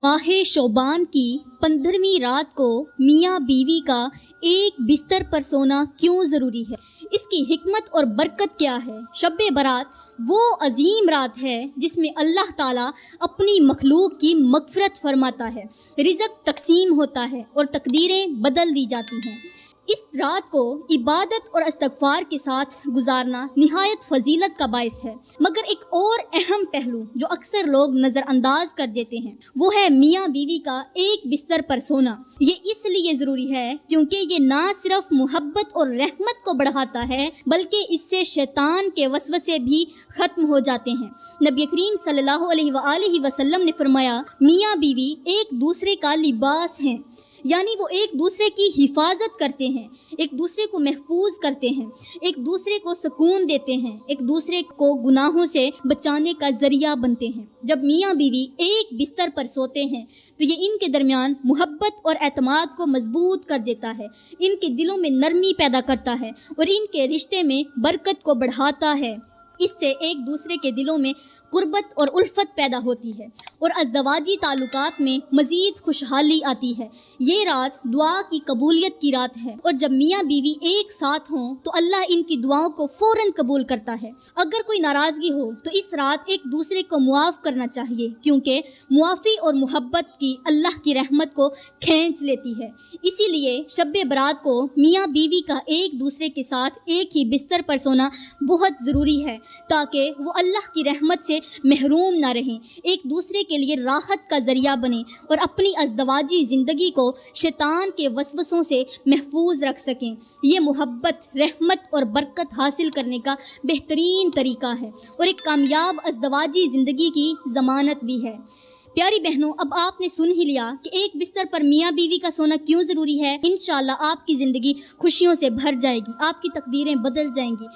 माह शोबान की 15वीं रात को मियाँ बीवी का एक बिस्तर पर सोना क्यों ज़रूरी है, इसकी हिकमत और बरकत क्या है। शब बारात वो अजीम रात है जिसमें अल्लाह ताला अपनी मखलूक की मगफरत फरमाता है, रिज़्क़ तकसीम होता है और तकदीरें बदल दी जाती हैं। इस रात को इबादत और इस्तग़फ़ार के साथ गुजारना निहायत फजीलत का बायस है। मगर एक और अहम पहलू जो अक्सर लोग नज़रअंदाज कर देते हैं वो है मियाँ बीवी का एक बिस्तर पर सोना। ये इसलिए ज़रूरी है क्योंकि ये ना सिर्फ मोहब्बत और रहमत को बढ़ाता है बल्कि इससे शैतान के वसवसे भी ख़त्म हो जाते हैं। नबी करीम सल्लल्लाहु अलैहि वसल्लम ने फरमाया, मियाँ बीवी एक दूसरे का लिबास हैं, यानी वो एक दूसरे की हिफाजत करते हैं, एक दूसरे को महफूज करते हैं, एक दूसरे को सुकून देते हैं, एक दूसरे को गुनाहों से बचाने का ज़रिया बनते हैं। जब मियाँ बीवी एक बिस्तर पर सोते हैं तो ये इनके दरमियान मोहब्बत और एतमाद को मजबूत कर देता है, इनके दिलों में नरमी पैदा करता है और इनके रिश्ते में बरकत को बढ़ाता है। इससे एक दूसरे के दिलों में कुर्बत और उल्फत पैदा होती है और अज़दवाजी ताल्लुकात में मज़ीद खुशहाली आती है। ये रात दुआ की कबूलियत की रात है और जब मियाँ बीवी एक साथ हों तो अल्लाह इनकी दुआओं को फ़ौरन कबूल करता है। अगर कोई नाराज़गी हो तो इस रात एक दूसरे को मुआफ़ करना चाहिए, क्योंकि मुआफ़ी और मोहब्बत की अल्लाह की रहमत को खींच लेती है। इसीलिए शब बारात को मियाँ बीवी का एक दूसरे के साथ एक ही बिस्तर पर सोना बहुत ज़रूरी है ताकि वो अल्लाह की रहमत से महरूम ना रहें, एक दूसरे के लिए राहत का ज़रिया बने और अपनी अज़दवाजी ज़िंदगी को शैतान के वसवसों से महफूज रख सकें। ये मोहब्बत, रहमत और बरकत हासिल करने का बेहतरीन तरीका है और एक कामयाब अज़दवाजी ज़िंदगी की ज़मानत भी है। प्यारी बहनों, अब आपने सुन ही लिया कि एक बिस्तर पर मियाँ बीवी का सोना क्यों ज़रूरी है। इंशाअल्लाह आपकी ज़िंदगी खुशियों से भर जाएगी, आपकी तकदीरें बदल जाएंगी।